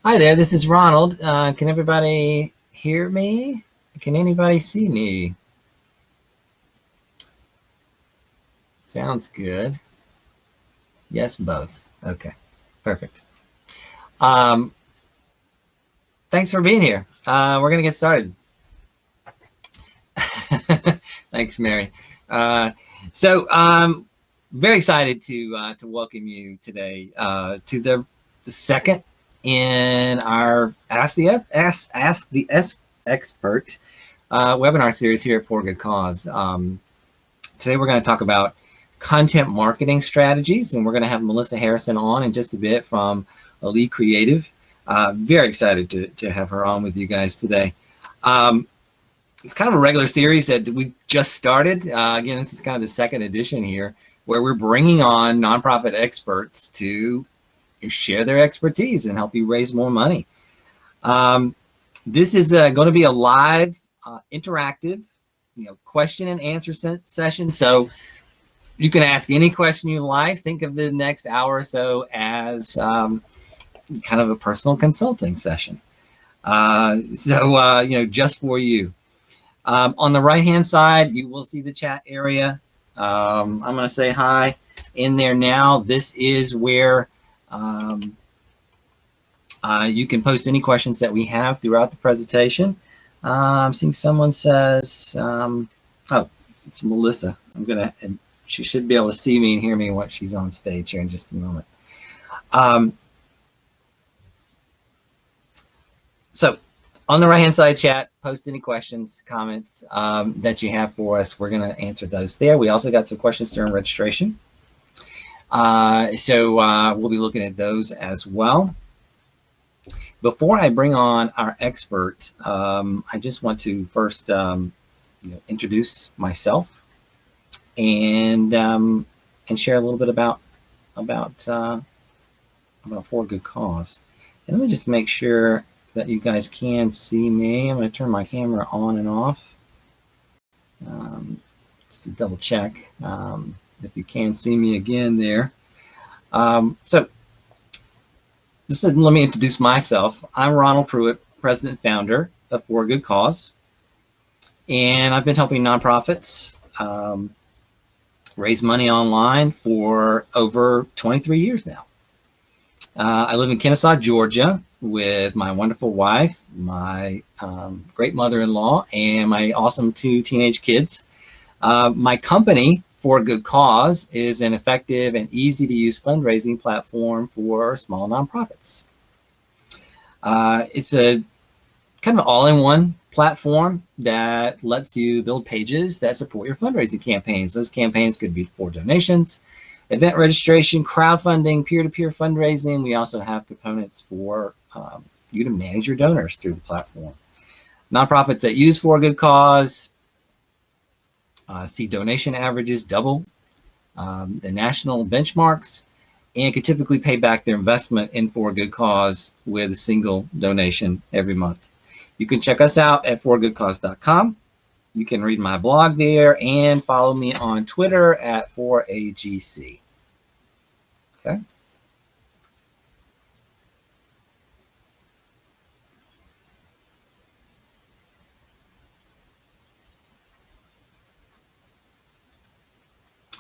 Hi there, this is Ronald. Can everybody hear me? Can anybody see me? Sounds good. Yes, both. Okay, perfect. Um, Thanks for being here. We're going to get started. Thanks, Mary. Uh, Very excited to welcome you today to the second in our Ask the Expert webinar series here at For Good Cause. Today we're going to talk about content marketing strategies, and we're going to have Melissa Harrison on in just a bit from Elite Creative. Very excited to have her on with you guys today. It's kind of a regular series that we just started. Again, this is kind of the second edition here, where we're bringing on nonprofit experts to share their expertise and help you raise more money. This is going to be a live, interactive, question and answer session. So you can ask any question you like. Think of the next hour or so as kind of a personal consulting session. Just for you. On the right-hand side, you will see the chat area. I'm going to say hi in there now. This is where you can post any questions that we have throughout the presentation. I'm seeing someone says, oh, it's Melissa. She should be able to see me and hear me once she's on stage here in just a moment. So on the right-hand side chat, post any questions, comments that you have for us. We're going to answer those there. We also got some questions during registration. We'll be looking at those as well. Before I bring on our expert, I just want to first introduce myself and share a little bit about For Good Cause. And let me just make sure that you guys can see me. I'm going to turn my camera on and off just to double check if you can see me again there. Let me introduce myself. I'm Ronald Pruitt, President and Founder of For Good Cause, and I've been helping nonprofits raise money online for over 23 years now. I live in Kennesaw, Georgia, with my wonderful wife, my great mother-in-law, and my awesome 2 teenage kids. My company, For Good Cause, is an effective and easy-to-use fundraising platform for small nonprofits. It's a kind of all-in-one platform that lets you build pages that support your fundraising campaigns. Those campaigns could be for donations, event registration, crowdfunding, peer-to-peer fundraising. We also have components for you to manage your donors through the platform. Nonprofits that use For Good Cause see donation averages double the national benchmarks and can typically pay back their investment in For Good Cause with a single donation every month. You can check us out at forgoodcause.com. You can read my blog there and follow me on Twitter at 4AGC. Okay.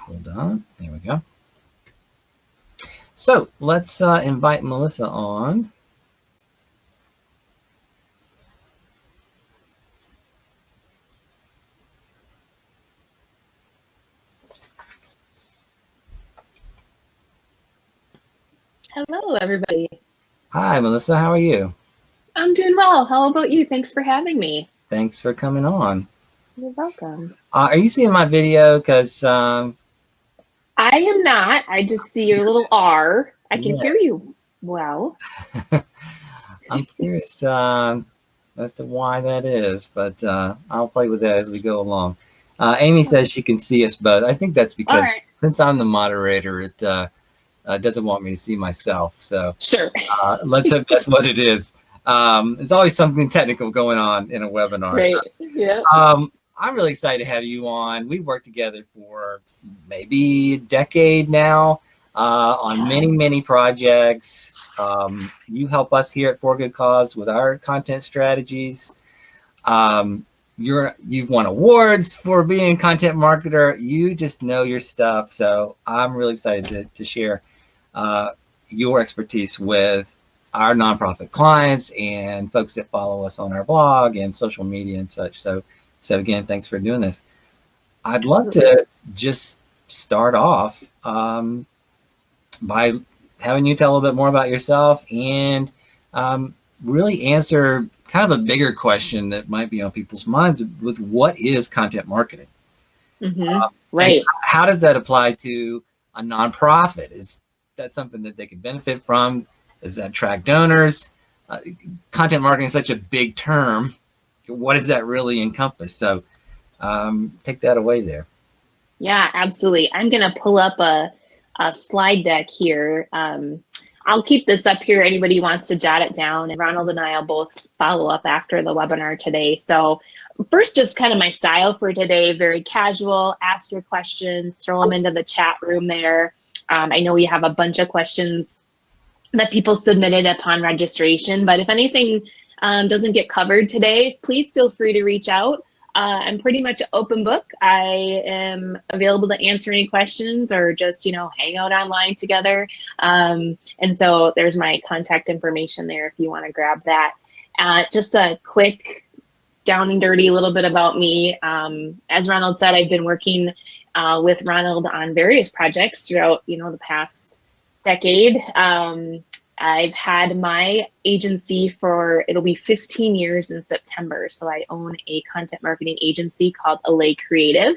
Hold on. There we go. So let's invite Melissa on. Hello, everybody. Hi, Melissa. How are you? I'm doing well. How about you? Thanks for having me. Thanks for coming on. You're welcome. Are you seeing my video? Because I am not. I just see your little R. I can hear you well. I'm curious as to why that is, but I'll play with that as we go along. Amy says she can see us, but I think that's because since I'm the moderator, it doesn't want me to see myself. So sure. Let's hope that's what it is. There's always something technical going on in a webinar. Right. So, yeah. I'm really excited to have you on. We've worked together for maybe a decade now. on many projects. You help us here at For Good Cause with our content strategies. You've won awards for being a content marketer. You just know your stuff. So I'm really excited to share your expertise with our nonprofit clients and folks that follow us on our blog and social media and such. So again, thanks for doing this. I'd love to just start off by having you tell a little bit more about yourself and really answer kind of a bigger question that might be on people's minds with what is content marketing? Right. How does that apply to a nonprofit? Is that something that they can benefit from? Does that attract donors? Content marketing is such a big term. What does that really encompass? So take that away there. Yeah, absolutely. I'm going to pull up a slide deck here. I'll keep this up here. Anybody wants to jot it down, and Ronald and I will both follow up after the webinar today. So first, just kind of my style for today, very casual, ask your questions, throw them into the chat room there. I know we have a bunch of questions that people submitted upon registration, but if anything doesn't get covered today, please feel free to reach out. I'm pretty much an open book. I am available to answer any questions or just, hang out online together. And so there's my contact information there if you want to grab that. Just a quick down and dirty little bit about me. As Ronald said, I've been working with Ronald on various projects throughout, the past decade. I've had my agency for, it'll be 15 years in September. So I own a content marketing agency called Allay Creative.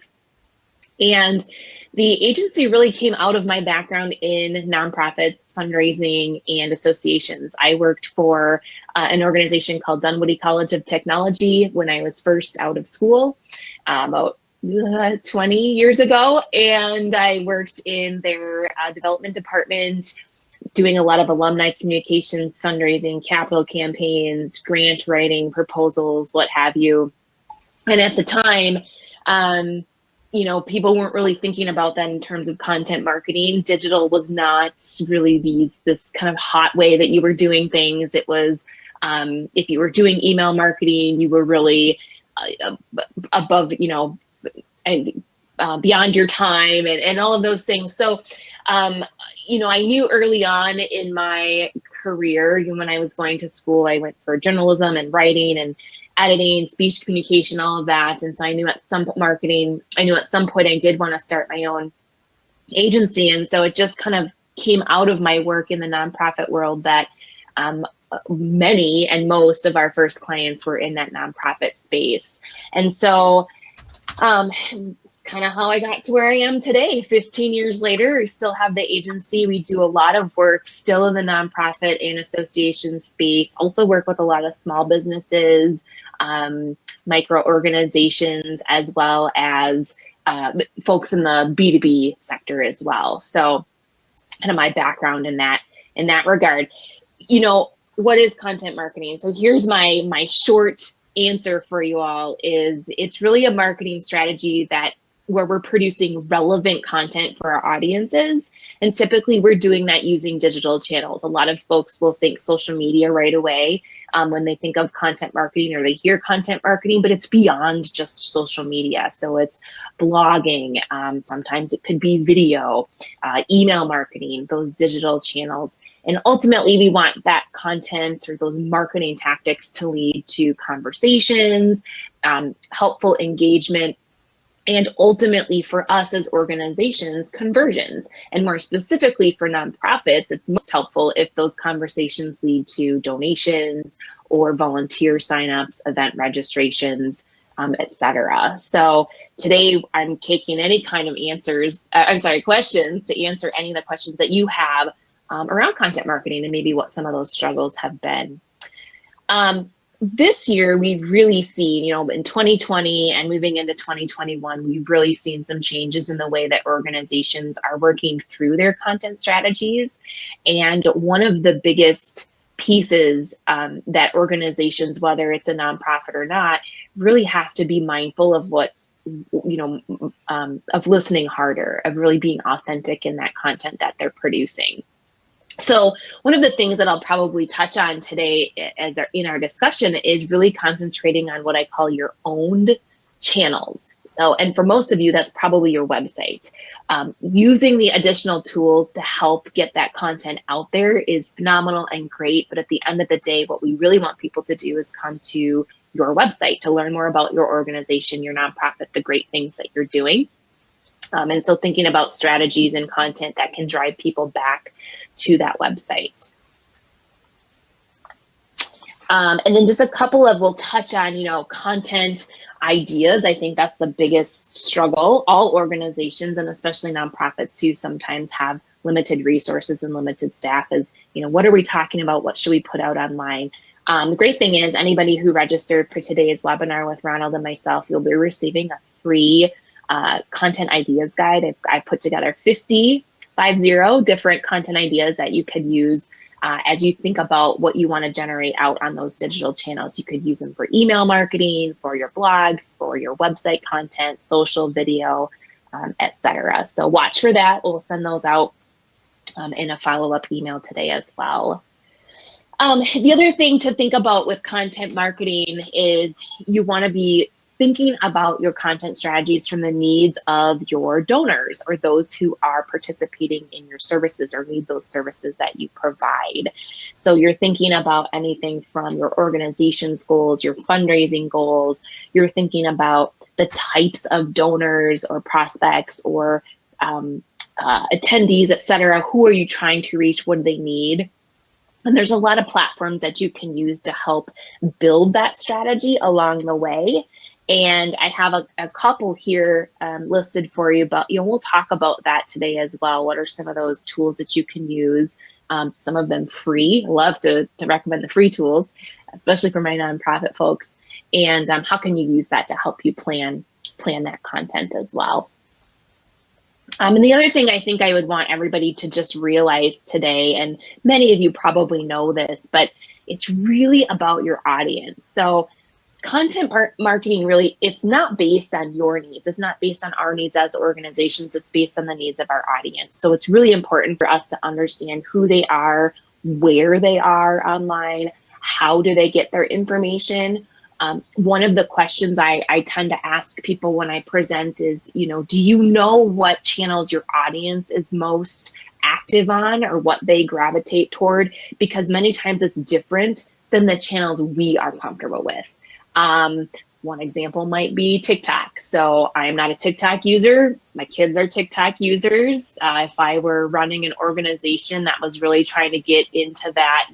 And the agency really came out of my background in nonprofits, fundraising, and associations. I worked for an organization called Dunwoody College of Technology when I was first out of school, about 20 years ago. And I worked in their development department, doing a lot of alumni communications, fundraising, capital campaigns, grant writing, proposals, what have you. And at the time, people weren't really thinking about that in terms of content marketing. Digital was not really this kind of hot way that you were doing things. It was, if you were doing email marketing, you were really above, and beyond your time and all of those things. So, I knew early on in my career, when I was going to school, I went for journalism and writing and editing, speech communication, all of that. And so I knew at some point I did want to start my own agency. And so it just kind of came out of my work in the nonprofit world that many and most of our first clients were in that nonprofit space. And so it's kind of how I got to where I am today. 15 years later, we still have the agency. We do a lot of work still in the nonprofit and association space, also work with a lot of small businesses, micro organizations, as well as folks in the B2B sector as well. So kind of my background in that regard. What is content marketing? So here's my short answer for you all is it's really a marketing strategy where we're producing relevant content for our audiences. And typically we're doing that using digital channels. A lot of folks will think social media right away when they think of content marketing or they hear content marketing, but it's beyond just social media. So it's blogging, sometimes it could be video, email marketing, those digital channels. And ultimately we want that content or those marketing tactics to lead to conversations, helpful engagement, and ultimately for us as organizations, conversions. And more specifically for nonprofits, it's most helpful if those conversations lead to donations or volunteer signups, event registrations, etc. So today I'm taking any kind of questions to answer any of the questions that you have around content marketing and maybe what some of those struggles have been. This year, we've really seen, in 2020 and moving into 2021, we've really seen some changes in the way that organizations are working through their content strategies. And one of the biggest pieces that organizations, whether it's a nonprofit or not, really have to be mindful of what of listening harder, of really being authentic in that content that they're producing. So one of the things that I'll probably touch on today in our discussion is really concentrating on what I call your owned channels. So, and for most of you, that's probably your website. Using the additional tools to help get that content out there is phenomenal and great. But at the end of the day, what we really want people to do is come to your website to learn more about your organization, your nonprofit, the great things that you're doing. And so thinking about strategies and content that can drive people back to that website. And then just a couple of, we'll touch on, content ideas. I think that's the biggest struggle. All organizations, and especially nonprofits who sometimes have limited resources and limited staff, is, what are we talking about? What should we put out online? The great thing is anybody who registered for today's webinar with Ronald and myself, you'll be receiving a free content ideas guide. I put together 50 different content ideas that you could use as you think about what you want to generate out on those digital channels. You could use them for email marketing, for your blogs, for your website content, social video, etc. So watch for that. We'll send those out in a follow-up email today as well. The other thing to think about with content marketing is you want to be thinking about your content strategies from the needs of your donors or those who are participating in your services or need those services that you provide. So you're thinking about anything from your organization's goals, your fundraising goals, you're thinking about the types of donors or prospects or attendees, etc. Who are you trying to reach? What do they need? And there's a lot of platforms that you can use to help build that strategy along the way. And I have a couple here listed for you, but we'll talk about that today as well. What are some of those tools that you can use? Some of them free. I love to recommend the free tools, especially for my nonprofit folks. And how can you use that to help you plan that content as well? And the other thing I think I would want everybody to just realize today, and many of you probably know this, but it's really about your audience. So content marketing really, it's not based on your needs. It's not based on our needs as organizations. It's based on the needs of our audience. So it's really important for us to understand who they are, where they are online, how do they get their information. One of the questions I tend to ask people when I present is, do you know what channels your audience is most active on or what they gravitate toward? Because many times it's different than the channels we are comfortable with. One example might be TikTok. So I'm not a TikTok user. My kids are TikTok users. If I were running an organization that was really trying to get into that,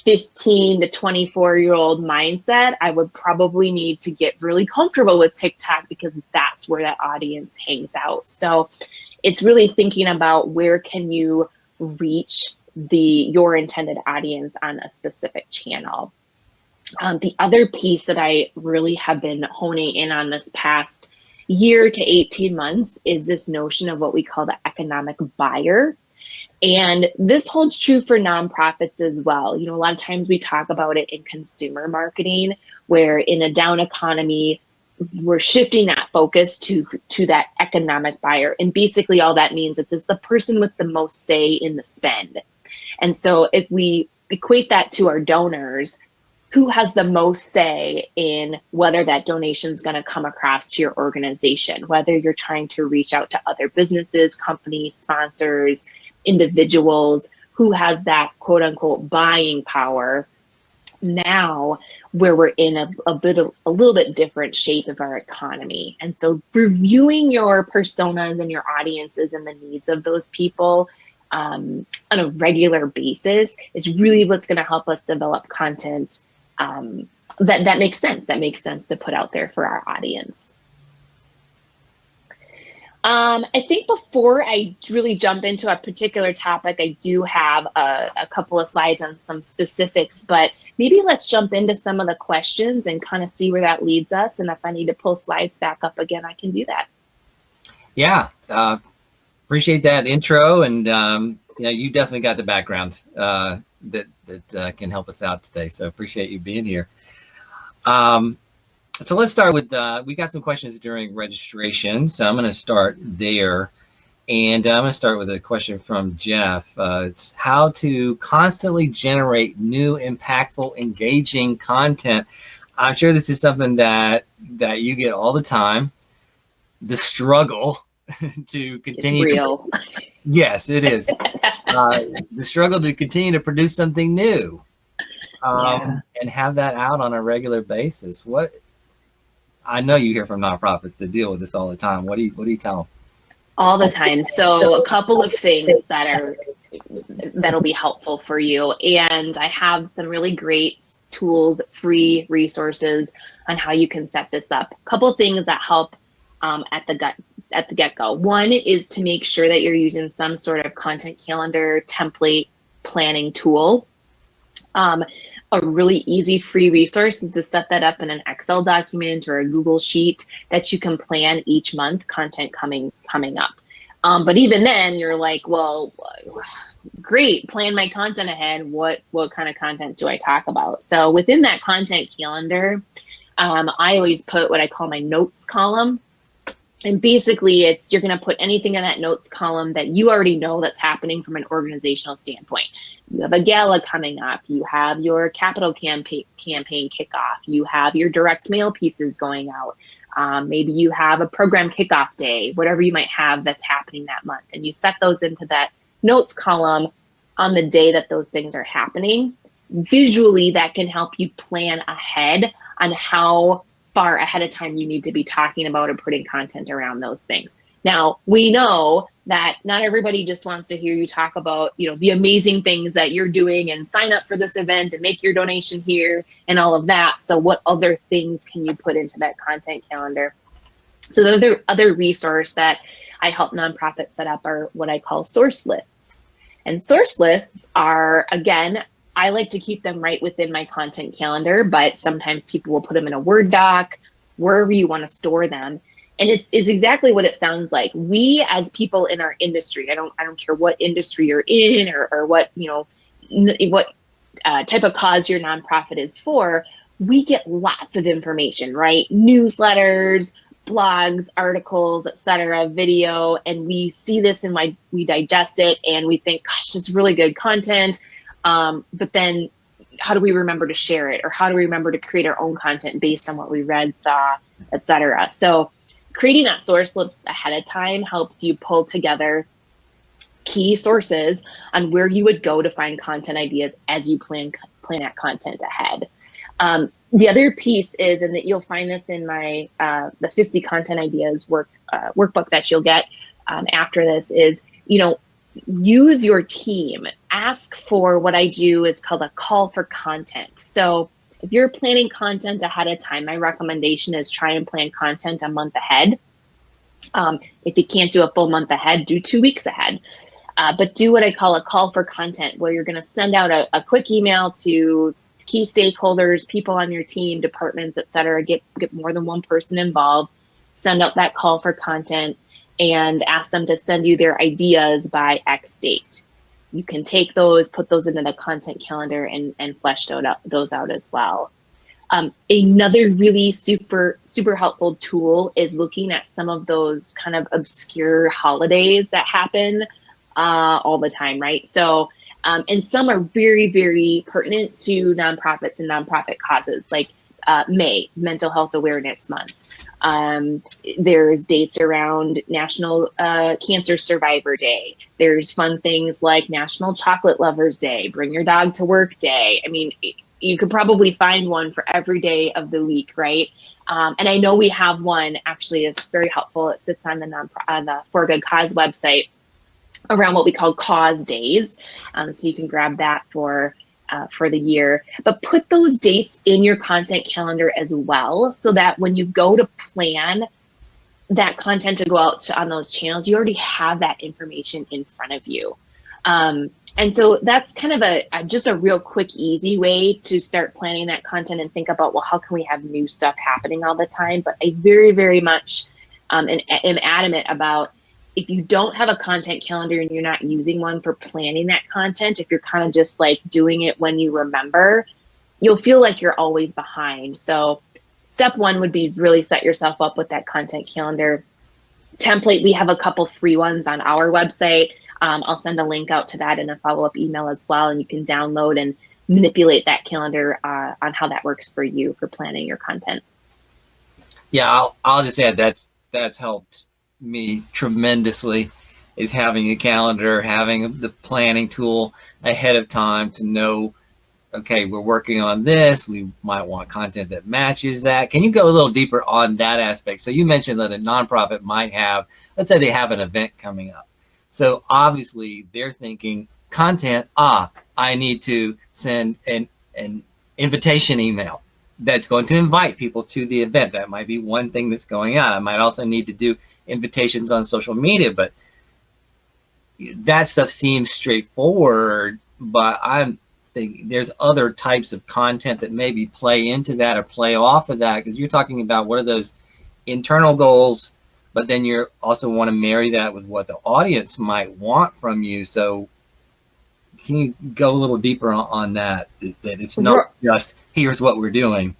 15 to 24-year-old mindset, I would probably need to get really comfortable with TikTok because that's where that audience hangs out. So it's really thinking about where can you reach your intended audience on a specific channel. The other piece that I really have been honing in on this past year to 18 months is this notion of what we call the economic buyer. And this holds true for nonprofits as well. A lot of times we talk about it in consumer marketing, where in a down economy, we're shifting that focus to that economic buyer. And basically all that means is it's the person with the most say in the spend. And so if we equate that to our donors, who has the most say in whether that donation is going to come across to your organization, whether you're trying to reach out to other businesses, companies, sponsors, individuals, who has that quote unquote buying power now where we're in a little bit different shape of our economy. And so reviewing your personas and your audiences and the needs of those people on a regular basis is really what's going to help us develop content that makes sense to put out there for our audience. I think before I really jump into a particular topic, I do have a couple of slides on some specifics, but maybe let's jump into some of the questions and kind of see where that leads us. And if I need to pull slides back up again, I can do that. Yeah, appreciate that intro, and you definitely got the background that can help us out today. So appreciate you being here. So let's start with, we got some questions during registration, so I'm going to start there. And I'm going to start with a question from Jeff. It's how to constantly generate new, impactful, engaging content. I'm sure this is something that you get all the time. The struggle to continue. It's real. Yes, it is. The struggle to continue to produce something new, Yeah. and have that out on a regular basis. What I know you hear from nonprofits that deal with this all the time. What do you tell them? All the time. So a couple of things that'll be helpful for you. And I have some really great tools, free resources on how you can set this up. A couple of things that help at the get-go. One is to make sure that you're using some sort of content calendar template planning tool. A really easy free resource is to set that up in an Excel document or a Google Sheet that you can plan each month content coming up. But even then, you're like, well, great, plan my content ahead. What kind of content do I talk about? So within that content calendar, I always put what I call my notes column. And basically, you're going to put anything in that notes column that you already know that's happening from an organizational standpoint. You have a gala coming up. You have your capital campaign kickoff. You have your direct mail pieces going out. Maybe you have a program kickoff day, whatever you might have that's happening that month. And you set those into that notes column on the day that those things are happening. Visually, that can help you plan ahead on how far ahead of time you need to be talking about or putting content around those things. Now, we know that not everybody just wants to hear you talk about, the amazing things that you're doing and sign up for this event and make your donation here and all of that. So what other things can you put into that content calendar? So the other resource that I help nonprofits set up are what I call source lists. And source lists are, again, I like to keep them right within my content calendar, but sometimes people will put them in a Word doc, wherever you want to store them. And it's exactly what it sounds like. We as people in our industry, I don't care what industry you're in or what, what type of cause your nonprofit is for, we get lots of information, right? Newsletters, blogs, articles, etc., video, and we see this and we digest it and we think, gosh, this is really good content. But then how do we remember to share it, or how do we remember to create our own content based on what we read, saw, etc.? So creating that source list ahead of time helps you pull together key sources on where you would go to find content ideas as you plan that content ahead. The other piece is, and that you'll find this in my the 50 content ideas workbook that you'll get after this, is use your team. Ask for what I do is called a call for content. So if you're planning content ahead of time, my recommendation is try and plan content a month ahead. If you can't do a full month ahead, do 2 weeks ahead. But do what I call a call for content, where you're going to send out a quick email to key stakeholders, people on your team, departments, etc. Get more than one person involved. Send out that call for content and ask them to send you their ideas by X date. You can take those, put those into the content calendar and flesh those out as well. Another really super helpful tool is looking at some of those kind of obscure holidays that happen all the time, right? So, and some are very, very pertinent to nonprofits and nonprofit causes, like May, Mental Health Awareness Month. There's dates around National Cancer Survivor Day. There's fun things like National Chocolate Lovers Day, Bring Your Dog to Work Day. I mean, you could probably find one for every day of the week, right? And I know we have one, actually, it's very helpful. It sits on the For a Good Cause website around what we call cause days. So you can grab that for the year, but put those dates in your content calendar as well, so that when you go to plan that content to go out on those channels, you already have that information in front of you. And so that's kind of just a real quick, easy way to start planning that content and think about, well, how can we have new stuff happening all the time? But I very, very much am adamant about, if you don't have a content calendar and you're not using one for planning that content, if you're kind of just like doing it when you remember, you'll feel like you're always behind. So step one would be really set yourself up with that content calendar template. We have a couple free ones on our website. I'll send a link out to that in a follow-up email as well, and you can download and manipulate that calendar on how that works for you for planning your content. Yeah, I'll just add that's helped me tremendously, is having a calendar, having the planning tool ahead of time to know, okay, we're working on this, we might want content that matches that. Can you go a little deeper on that aspect? So you mentioned that a nonprofit might have, let's say they have an event coming up. So obviously they're thinking content, I need to send an invitation email that's going to invite people to the event. That might be one thing that's going on. I might also need to do invitations on social media, but that stuff seems straightforward, but I'm thinking there's other types of content that maybe play into that or play off of that, because you're talking about what are those internal goals, but then you also want to marry that with what the audience might want from you. So can you go a little deeper on that it's not just here's what we're doing?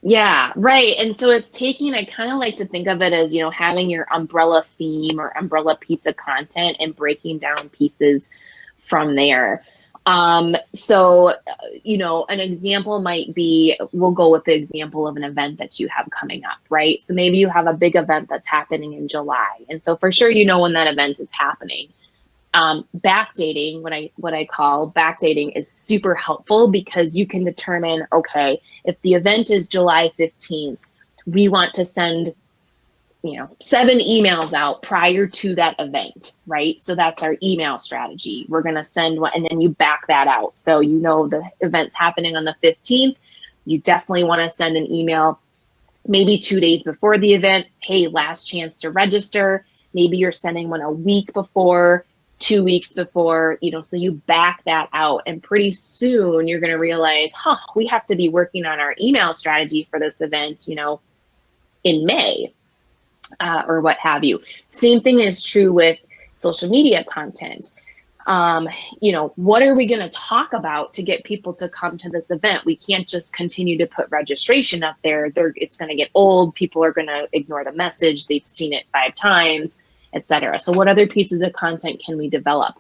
Yeah, right. And so it's taking, I kind of like to think of it as, having your umbrella theme or umbrella piece of content and breaking down pieces from there. So, an example might be, we'll go with the example of an event that you have coming up, right? So maybe you have a big event that's happening in July. And so for sure, when that event is happening. Backdating, what I call backdating, is super helpful because you can determine, okay, if the event is July 15th, we want to send 7 emails out prior to that event, right? So that's our email strategy. We're going to send one, and then you back that out. So the event's happening on the 15th. You definitely want to send an email maybe 2 days before the event. Hey, last chance to register. Maybe you're sending one a week before, 2 weeks before, so you back that out. And pretty soon you're going to realize, we have to be working on our email strategy for this event, in May. Or what have you. Same thing is true with social media content. What are we going to talk about to get people to come to this event? We can't just continue to put registration up there. It's going to get old. People are going to ignore the message. They've seen it 5 times, etc. So what other pieces of content can we develop?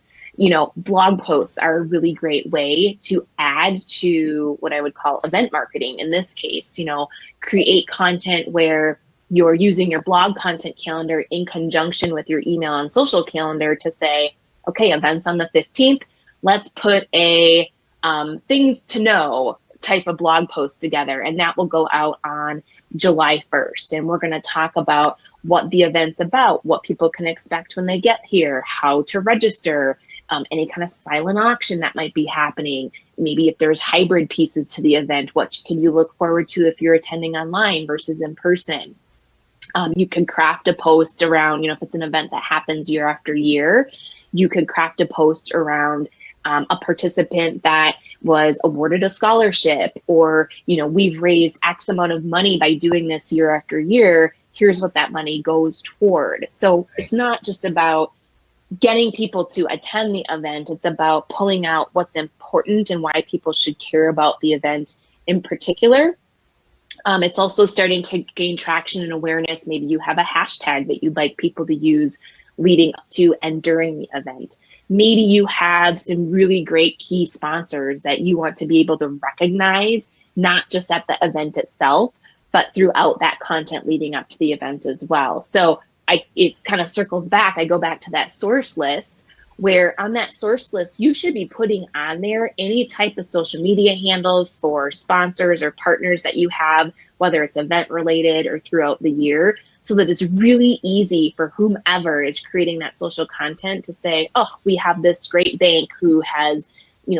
Blog posts are a really great way to add to what I would call event marketing. In this case, create content where you're using your blog content calendar in conjunction with your email and social calendar to say, okay, events on the 15th, let's put a things to know type of blog post together. And that will go out on July 1st. And we're going to talk about what the event's about, what people can expect when they get here, how to register, any kind of silent auction that might be happening. Maybe if there's hybrid pieces to the event, what can you look forward to if you're attending online versus in person? You can craft a post around, if it's an event that happens year after year, you could craft a post around a participant that was awarded a scholarship, or, we've raised X amount of money by doing this year after year. Here's what that money goes toward. So it's not just about getting people to attend the event. It's about pulling out what's important and why people should care about the event in particular. It's also starting to gain traction and awareness. Maybe you have a hashtag that you'd like people to use leading up to and during the event. Maybe you have some really great key sponsors that you want to be able to recognize, not just at the event itself, but throughout that content leading up to the event as well. So it's kind of circles back. I go back to that source list, where on that source list, you should be putting on there any type of social media handles for sponsors or partners that you have, whether it's event related or throughout the year, so that it's really easy for whomever is creating that social content to say, oh, we have this great bank who has,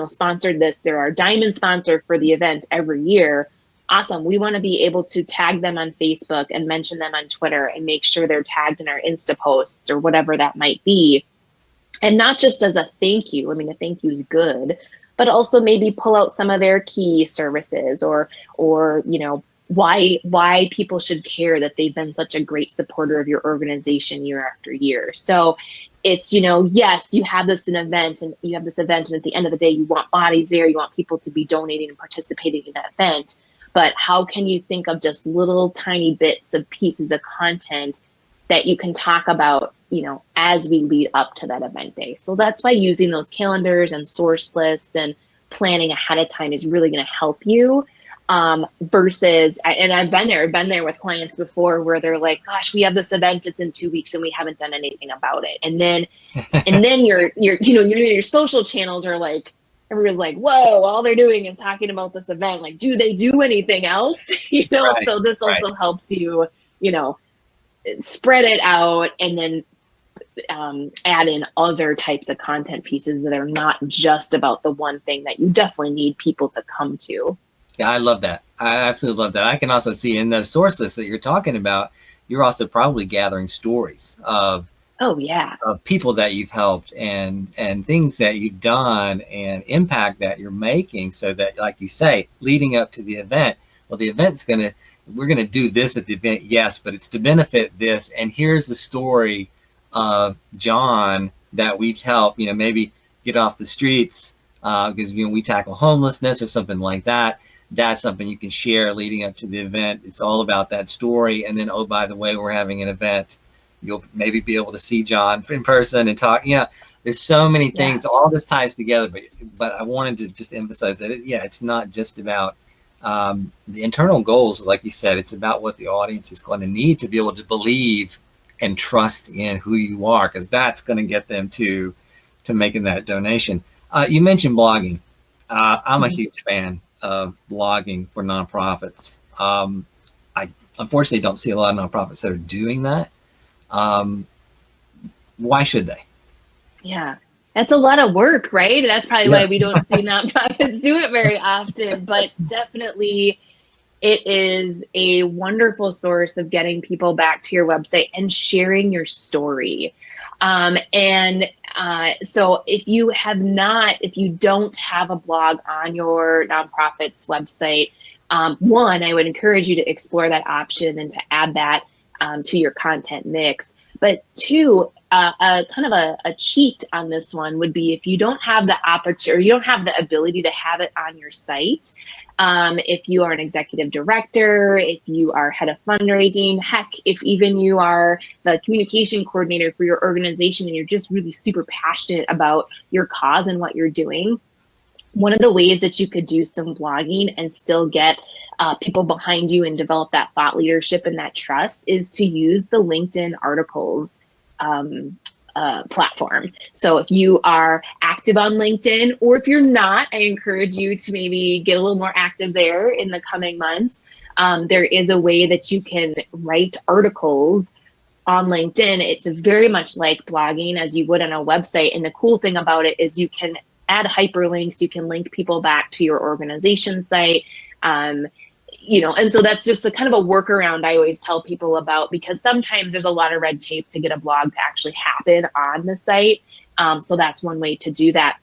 sponsored this. They're our diamond sponsor for the event every year. Awesome. We want to be able to tag them on Facebook and mention them on Twitter and make sure they're tagged in our Insta posts or whatever that might be. And not just as a thank you. I mean, a thank you is good, but also maybe pull out some of their key services or why people should care that they've been such a great supporter of your organization year after year. So it's, yes, you have this event and at the end of the day, you want bodies there, you want people to be donating and participating in that event. but how can you think of just little tiny bits of pieces of content that you can talk about, as we lead up to that event day? So that's why using those calendars and source lists and planning ahead of time is really going to help you. Versus, and I've been there with clients before where they're like, gosh, we have this event, it's in 2 weeks and we haven't done anything about it. And then your social channels are like, everyone's like, whoa, all they're doing is talking about this event. Like, do they do anything else? Right, So this right. also helps you, spread it out, and then add in other types of content pieces that are not just about the one thing that you definitely need people to come to. Yeah, I love that. I absolutely love that. I can also see in those source lists that you're talking about, you're also probably gathering stories Oh yeah. of people that you've helped and things that you've done and impact that you're making, so that, like you say, leading up to the event, well, the event's we're gonna do this at the event, yes, but it's to benefit this, and here's the story of John that we've helped, maybe get off the streets, because we tackle homelessness or something like that. That's something you can share leading up to the event. It's all about that story. And then, oh, by the way, we're having an event. You'll maybe be able to see John in person and talk. There's so many Yeah. things. All this ties together. But I wanted to just emphasize that, it's not just about the internal goals. Like you said, it's about what the audience is going to need to be able to believe and trust in who you are, because that's going to get them to making that donation. You mentioned blogging. I'm a huge fan of blogging for nonprofits. I unfortunately don't see a lot of nonprofits that are doing that. Why should they? Yeah. That's a lot of work, right? That's probably Yeah. why we don't see nonprofits do it very often, but definitely it is a wonderful source of getting people back to your website and sharing your story. So if you don't have a blog on your nonprofit's website, one, I would encourage you to explore that option and to add that to your content mix. But two, kind of a cheat on this one would be if you don't have the opportunity, you don't have the ability to have it on your site. If you are an executive director, if you are head of fundraising, heck, if even you are the communication coordinator for your organization and you're just really super passionate about your cause and what you're doing, one of the ways that you could do some blogging and still get people behind you and develop that thought leadership and that trust is to use the LinkedIn articles platform. So if you are active on LinkedIn, or if you're not, I encourage you to maybe get a little more active there in the coming months. There is a way that you can write articles on LinkedIn. It's very much like blogging as you would on a website. And the cool thing about it is you can add hyperlinks, you can link people back to your organization site. And so that's just a kind of a workaround I always tell people about, because sometimes there's a lot of red tape to get a blog to actually happen on the site. So that's one way to do that.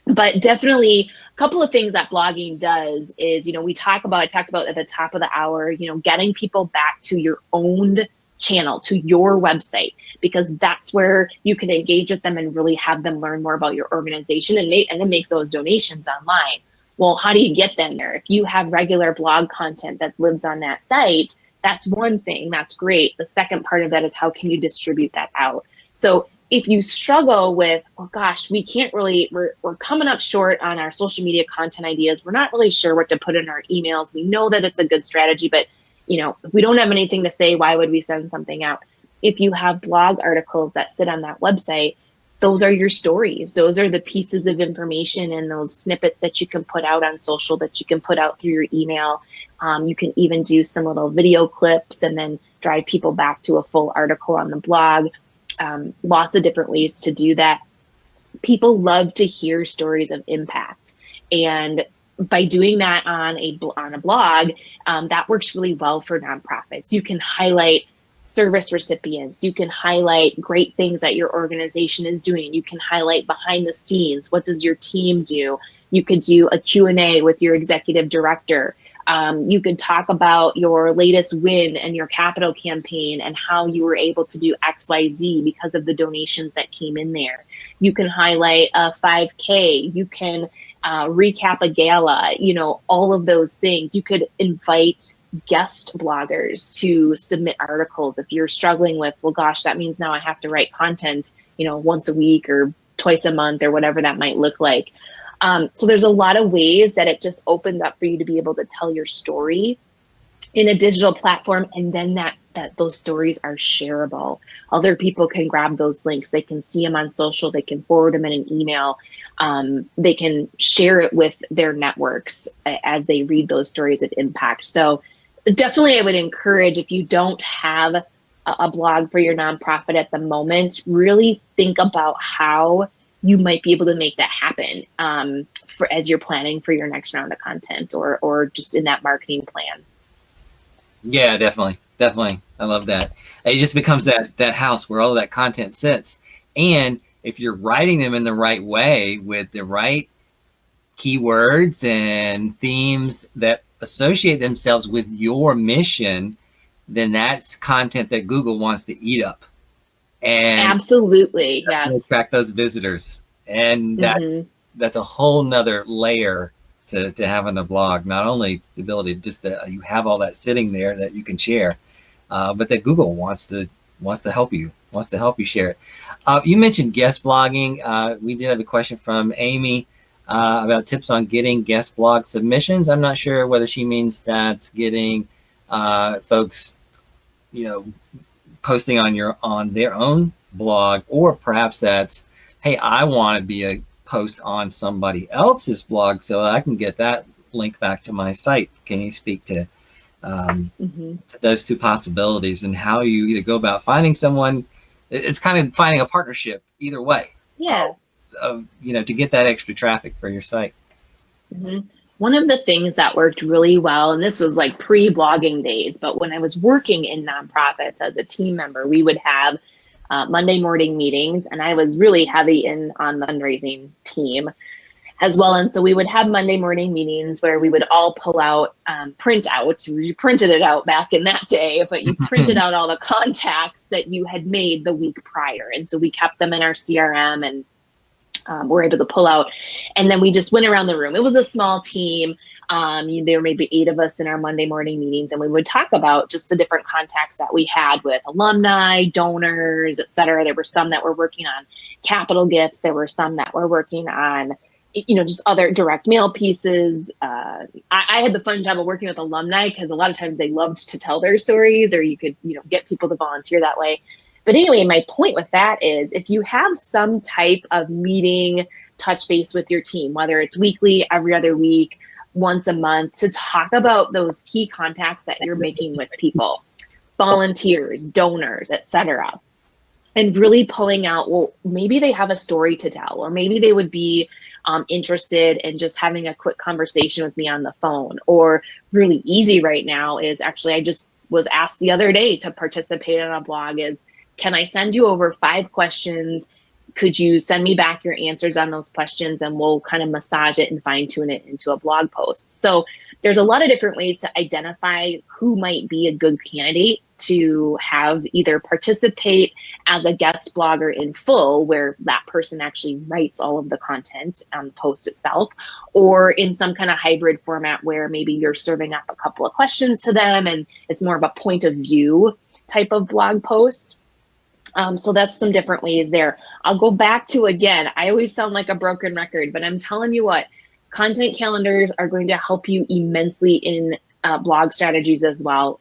But definitely a couple of things that blogging does is, I talked about at the top of the hour, getting people back to your own channel, to your website, because that's where you can engage with them and really have them learn more about your organization and then make those donations online. Well, how do you get them there? If you have regular blog content that lives on that site, that's one thing. That's great. The second part of that is how can you distribute that out? So if you struggle with, oh gosh, we can't really, we're coming up short on our social media content ideas. We're not really sure what to put in our emails. We know that it's a good strategy, but if we don't have anything to say, why would we send something out? If you have blog articles that sit on that website, those are your stories. Those are the pieces of information and those snippets that you can put out on social, that you can put out through your email. You can even do some little video clips and then drive people back to a full article on the blog. Lots of different ways to do that. People love to hear stories of impact. And by doing that on a blog, that works really well for nonprofits. You can highlight service recipients. You can highlight great things that your organization is doing. You can highlight behind the scenes. What does your team do? You could do a Q&A with your executive director. You could talk about your latest win and your capital campaign and how you were able to do XYZ because of the donations that came in there. You can highlight a 5K. You can recap a gala, all of those things. You could invite guest bloggers to submit articles if you're struggling with, well, gosh, that means now I have to write content, once a week or twice a month or whatever that might look like. So there's a lot of ways that it just opens up for you to be able to tell your story in a digital platform, and then that those stories are shareable. Other people can grab those links, they can see them on social, they can forward them in an email, they can share it with their networks as they read those stories of impact. So definitely I would encourage, if you don't have a blog for your nonprofit at the moment, really think about how you might be able to make that happen for as you're planning for your next round of content, or just in that marketing plan. Yeah, definitely. Definitely. I love that. It just becomes that house where all of that content sits. And if you're writing them in the right way with the right keywords and themes that associate themselves with your mission, then that's content that Google wants to eat up. And Absolutely, that's going to yes. attract those visitors. And Mm-hmm. that's a whole nother layer to having a blog. Not only the ability to just you have all that sitting there that you can share, but that Google wants to help you share it. You mentioned guest blogging. We did have a question from Amy about tips on getting guest blog submissions. I'm not sure whether she means that's getting folks, posting on their own blog, or perhaps that's, hey, I want to be a post on somebody else's blog so I can get that link back to my site. Can you speak to those two possibilities and how you either go about finding someone? It's kind of finding a partnership either way. Yeah. To get that extra traffic for your site. Mm-hmm. One of the things that worked really well, and this was like pre-blogging days, but when I was working in nonprofits as a team member, we would have Monday morning meetings, and I was really heavy on the fundraising team as well. And so we would have Monday morning meetings where we would all pull out, print out, you printed it out back in that day, but you printed out all the contacts that you had made the week prior. And so we kept them in our CRM, and we're able to pull out. And then we just went around the room. It was a small team. There were maybe 8 of us in our Monday morning meetings, and we would talk about just the different contacts that we had with alumni, donors, et cetera. There were some that were working on capital gifts. There were some that were working on, just other direct mail pieces. I had the fun job of working with alumni because a lot of times they loved to tell their stories, or you could, get people to volunteer that way. But anyway, my point with that is, if you have some type of meeting, touch base with your team, whether it's weekly, every other week, once a month, to talk about those key contacts that you're making with people, volunteers, donors, etc., and really pulling out, well, maybe they have a story to tell, or maybe they would be interested in just having a quick conversation with me on the phone. Or really easy right now is, actually, I just was asked the other day to participate on a blog, is, can I send you over 5 questions? Could you send me back your answers on those questions, and we'll kind of massage it and fine tune it into a blog post. So there's a lot of different ways to identify who might be a good candidate to have either participate as a guest blogger in full, where that person actually writes all of the content on the post itself, or in some kind of hybrid format where maybe you're serving up a couple of questions to them and it's more of a point of view type of blog post. So that's some different ways there. I'll go back to, again, I always sound like a broken record, but I'm telling you what, content calendars are going to help you immensely in blog strategies as well.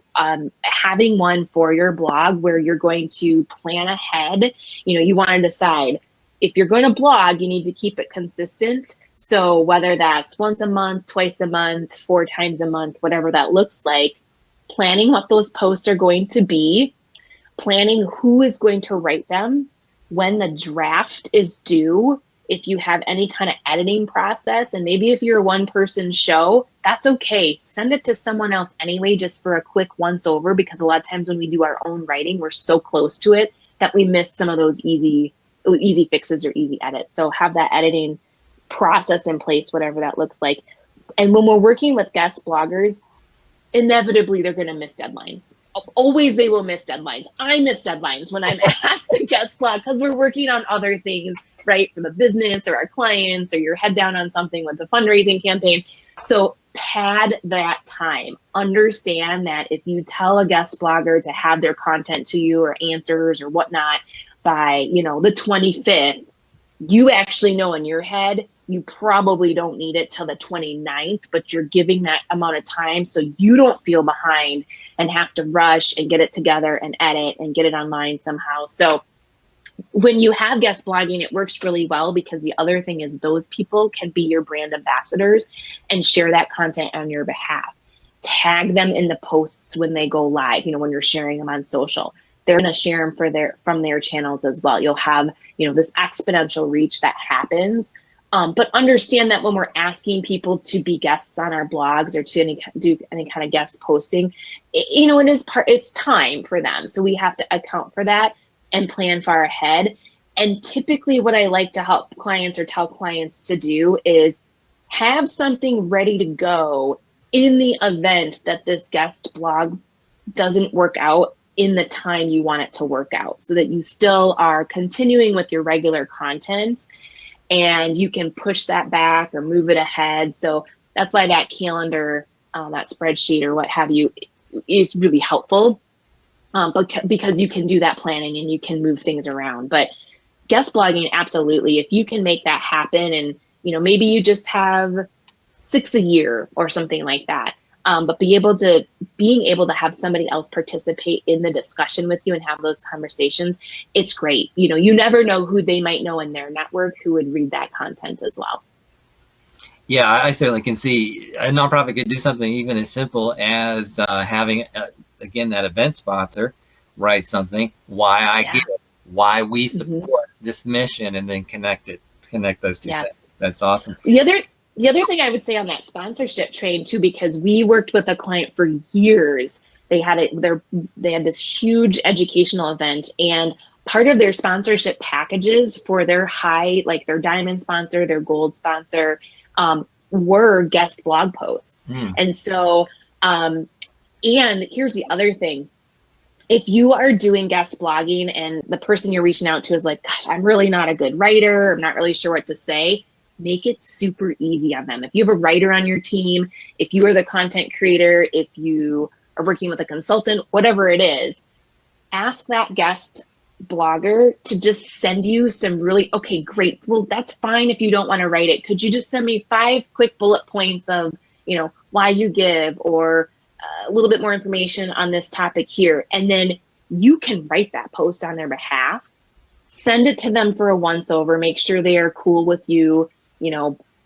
Having one for your blog where you're going to plan ahead, you want to decide, if you're going to blog, you need to keep it consistent. So whether that's once a month, twice a month, 4 times a month, whatever that looks like, planning what those posts are going to be, planning who is going to write them, when the draft is due, if you have any kind of editing process, and maybe if you're a one-person show, that's okay. Send it to someone else anyway, just for a quick once over, because a lot of times when we do our own writing, we're so close to it that we miss some of those easy fixes or easy edits. So have that editing process in place, whatever that looks like. And when we're working with guest bloggers, inevitably they're going to miss deadlines. Always they will miss deadlines. I miss deadlines when I'm asked to guest blog because we're working on other things right? For the business or our clients, or you're head down on something with the fundraising campaign. So pad that time. Understand that if you tell a guest blogger to have their content to you or answers or whatnot by, the 25th, you actually know in your head, you probably don't need it till the 29th, but you're giving that amount of time so you don't feel behind and have to rush and get it together and edit and get it online somehow. So when you have guest blogging, it works really well because the other thing is those people can be your brand ambassadors and share that content on your behalf. Tag them in the posts when they go live, when you're sharing them on social. They're going to share them from their channels as well. You'll have, this exponential reach that happens. But understand that when we're asking people to be guests on our blogs or to do any kind of guest posting, it's time for them. So we have to account for that and plan far ahead. And typically what I like to help clients or tell clients to do is have something ready to go in the event that this guest blog doesn't work out in the time you want it to work out, so that you still are continuing with your regular content and you can push that back or move it ahead. So that's why that calendar, that spreadsheet or what have you, is really helpful. But because you can do that planning and you can move things around. But guest blogging, absolutely. If you can make that happen, and maybe you just have 6 a year or something like that. But being able to have somebody else participate in the discussion with you and have those conversations, it's great. You never know who they might know in their network who would read that content as well. Yeah, I certainly can see a nonprofit could do something even as simple as having, again, that event sponsor write something, why I give, why we support this mission, and then connect those two things. That's awesome. The other thing I would say on that sponsorship train too, because we worked with a client for years, they had this huge educational event, and part of their sponsorship packages for their high, like their diamond sponsor, their gold sponsor, were guest blog posts. And so, and here's the other thing. If you are doing guest blogging and the person you're reaching out to is like, gosh, I'm really not a good writer, I'm not really sure what to say, make it super easy on them. If you have a writer on your team, if you are the content creator, if you are working with a consultant, whatever it is, ask that guest blogger to just send you some okay, great. Well, that's fine if you don't want to write it. Could you just send me 5 quick bullet points of, why you give, or a little bit more information on this topic here? And then you can write that post on their behalf, send it to them for a once over, make sure they are cool with you,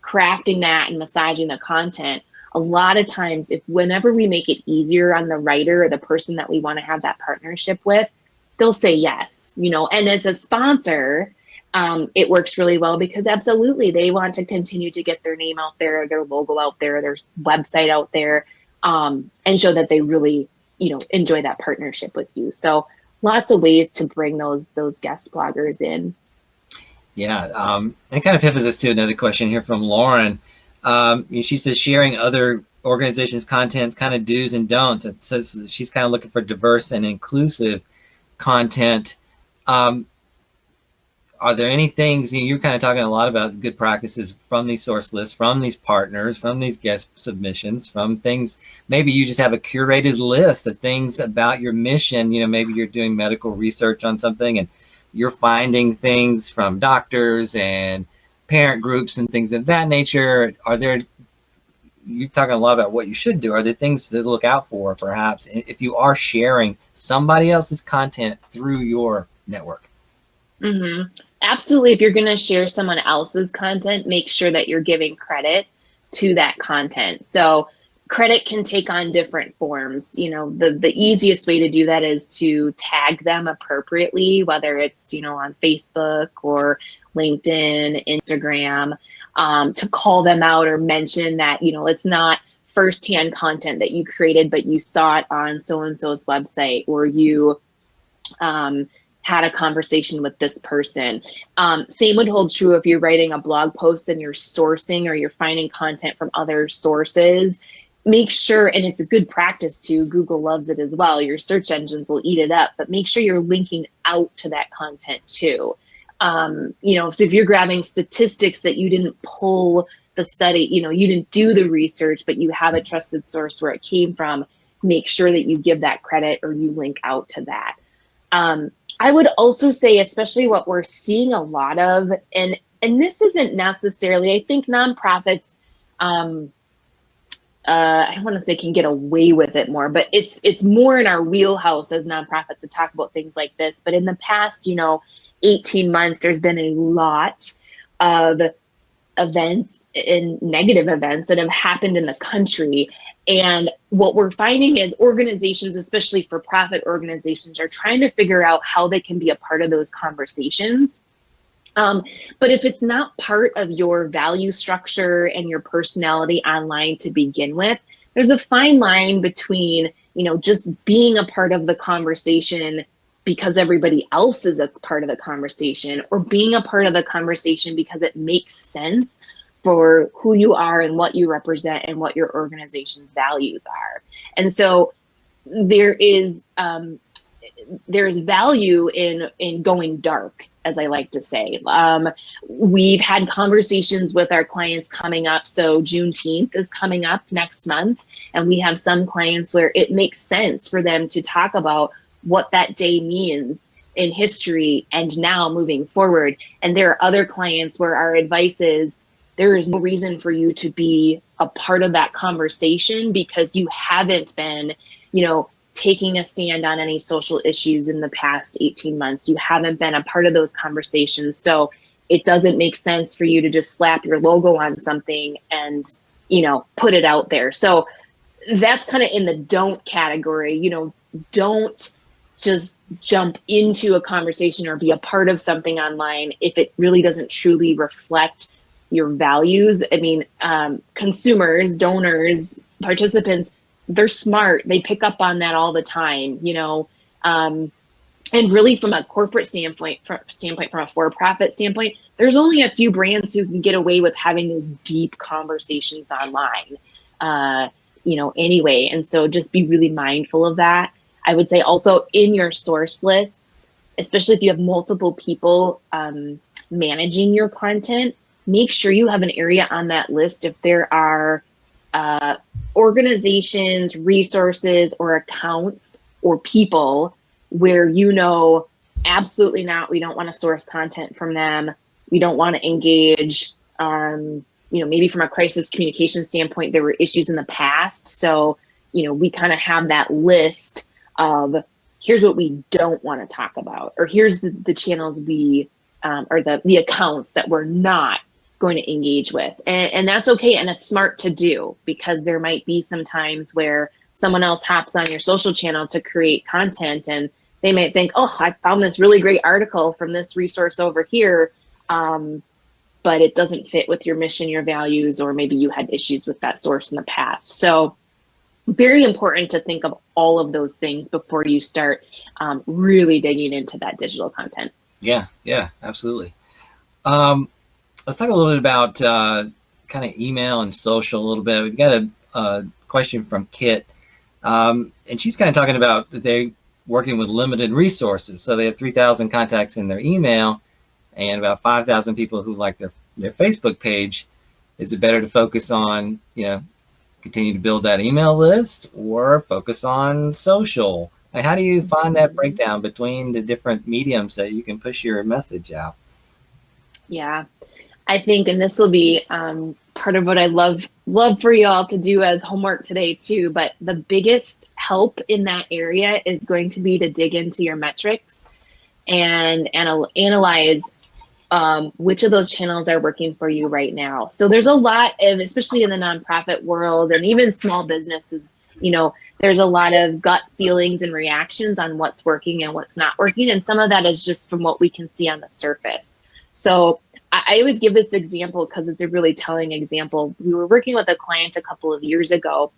crafting that and massaging the content. A lot of times, whenever we make it easier on the writer or the person that we want to have that partnership with, they'll say yes, and as a sponsor, it works really well because absolutely they want to continue to get their name out there, their logo out there, their website out there, and show that they really, enjoy that partnership with you. So lots of ways to bring those guest bloggers in. Yeah, it kind of pivots us to another question here from Lauren. She says sharing other organizations' contents, kind of do's and don'ts. It says she's kind of looking for diverse and inclusive content. Are there any things, you're kind of talking a lot about good practices from these source lists, from these partners, from these guest submissions, from things, maybe you just have a curated list of things about your mission. Maybe you're doing medical research on something and you're finding things from doctors and parent groups and things of that nature. You're talking a lot about what you should do. Are there things to look out for, perhaps, if you are sharing somebody else's content through your network? Absolutely. If you're going to share someone else's content, make sure that you're giving credit to that content. So credit can take on different forms. The easiest way to do that is to tag them appropriately, whether it's, on Facebook or LinkedIn, Instagram, to call them out or mention that, it's not firsthand content that you created, but you saw it on so-and-so's website, or you had a conversation with this person. Same would hold true if you're writing a blog post and you're sourcing or you're finding content from other sources. Make sure, and it's a good practice too, Google loves it as well, your search engines will eat it up, but make sure you're linking out to that content too. So if you're grabbing statistics that you didn't pull the study, you didn't do the research, but you have a trusted source where it came from, make sure that you give that credit or you link out to that. I would also say, especially what we're seeing a lot of, and this isn't necessarily, I think nonprofits, I don't want to say can get away with it more, but it's more in our wheelhouse as nonprofits to talk about things like this. But in the past, 18 months, there's been a lot of events and negative events that have happened in the country. And what we're finding is organizations, especially for-profit organizations, are trying to figure out how they can be a part of those conversations. But if it's not part of your value structure and your personality online to begin with, there's a fine line between, just being a part of the conversation because everybody else is a part of the conversation, or being a part of the conversation because it makes sense for who you are and what you represent and what your organization's values are. And so there's value in going dark, as I like to say. We've had conversations with our clients coming up. So Juneteenth is coming up next month, and we have some clients where it makes sense for them to talk about what that day means in history and now moving forward. And there are other clients where our advice is, there is no reason for you to be a part of that conversation because you haven't been, taking a stand on any social issues in the past 18 months. You haven't been a part of those conversations. So it doesn't make sense for you to just slap your logo on something and, put it out there. So that's kind of in the don't category. Don't just jump into a conversation or be a part of something online if it really doesn't truly reflect your values. I mean, consumers, donors, participants, they're smart. They pick up on that all the time, and really from a corporate standpoint, from a for-profit standpoint, there's only a few brands who can get away with having those deep conversations online, anyway. And so just be really mindful of that. I would say also in your source lists, especially if you have multiple people managing your content, make sure you have an area on that list if there are organizations, resources, or accounts or people where absolutely not, we don't want to source content from them. We don't want to engage. Maybe from a crisis communication standpoint, there were issues in the past. So, we kind of have that list of here's what we don't want to talk about, or here's the channels or the accounts that we're not going to engage with. And that's okay. And it's smart to do because there might be some times where someone else hops on your social channel to create content and they might think, oh, I found this really great article from this resource over here. But it doesn't fit with your mission, your values, or maybe you had issues with that source in the past. So very important to think of all of those things before you start really digging into that digital content. Yeah, absolutely. Let's talk a little bit about kind of email and social a little bit. We've got a question from Kit, and she's kind of talking about they working with limited resources. So they have 3,000 contacts in their email and about 5,000 people who like their Facebook page. Is it better to focus on, continue to build that email list or focus on social? Like, how do you find that breakdown between the different mediums that you can push your message out? Yeah, I think, and this will be part of what I love for you all to do as homework today too, but the biggest help in that area is going to be to dig into your metrics and analyze which of those channels are working for you right now. So there's a lot of, especially in the nonprofit world and even small businesses, there's a lot of gut feelings and reactions on what's working and what's not working. And some of that is just from what we can see on the surface. So I always give this example because it's a really telling example. We were working with a client a couple of years ago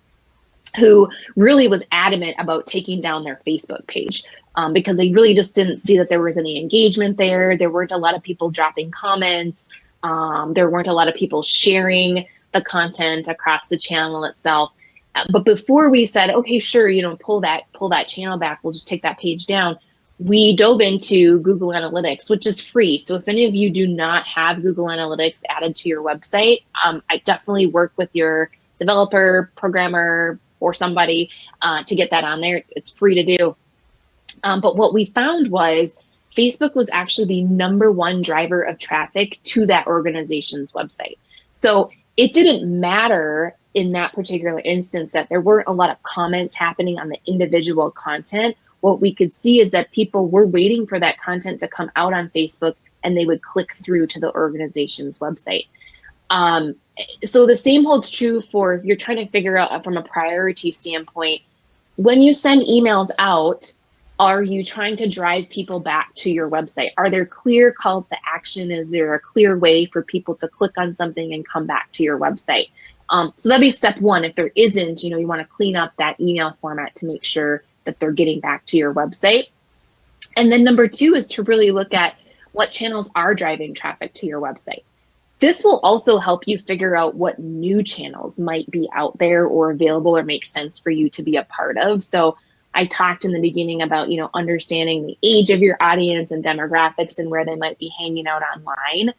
who really was adamant about taking down their Facebook page because they really just didn't see that there was any engagement there. There weren't a lot of people dropping comments. There weren't a lot of people sharing the content across the channel itself. But before we said, okay, sure, pull that channel back, we'll just take that page down, we dove into Google Analytics, which is free. So if any of you do not have Google Analytics added to your website, I definitely work with your developer, programmer, or somebody to get that on there. It's free to do. But what we found was Facebook was actually the #1 driver of traffic to that organization's website. So it didn't matter in that particular instance that there weren't a lot of comments happening on the individual content. What we could see is that people were waiting for that content to come out on Facebook and they would click through to the organization's website. Um, so the same holds true for if you're trying to figure out from a priority standpoint, when you send emails out, are you trying to drive people back to your website? Are there clear calls to action? Is there a clear way for people to click on something and come back to your website? So that'd be step one. If there isn't, you want to clean up that email format to make sure that they're getting back to your website. And then number two is to really look at what channels are driving traffic to your website. This will also help you figure out what new channels might be out there or available or make sense for you to be a part of. So I talked in the beginning about, understanding the age of your audience and demographics and where they might be hanging out online.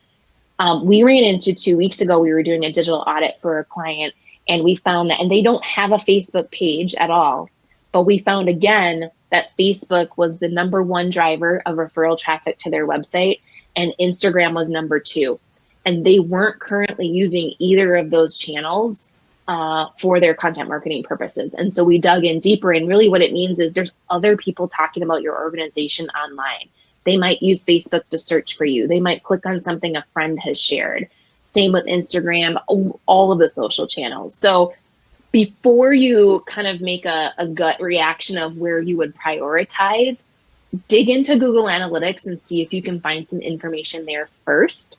We ran into 2 weeks ago, we were doing a digital audit for a client, and we found that, and they don't have a Facebook page at all, but we found again that Facebook was the #1 driver of referral traffic to their website, and Instagram was #2. And they weren't currently using either of those channels for their content marketing purposes. And so we dug in deeper, and really what it means is there's other people talking about your organization online. They might use Facebook to search for you. They might click on something a friend has shared. Same with Instagram, all of the social channels. So before you kind of make a gut reaction of where you would prioritize, dig into Google Analytics and see if you can find some information there first.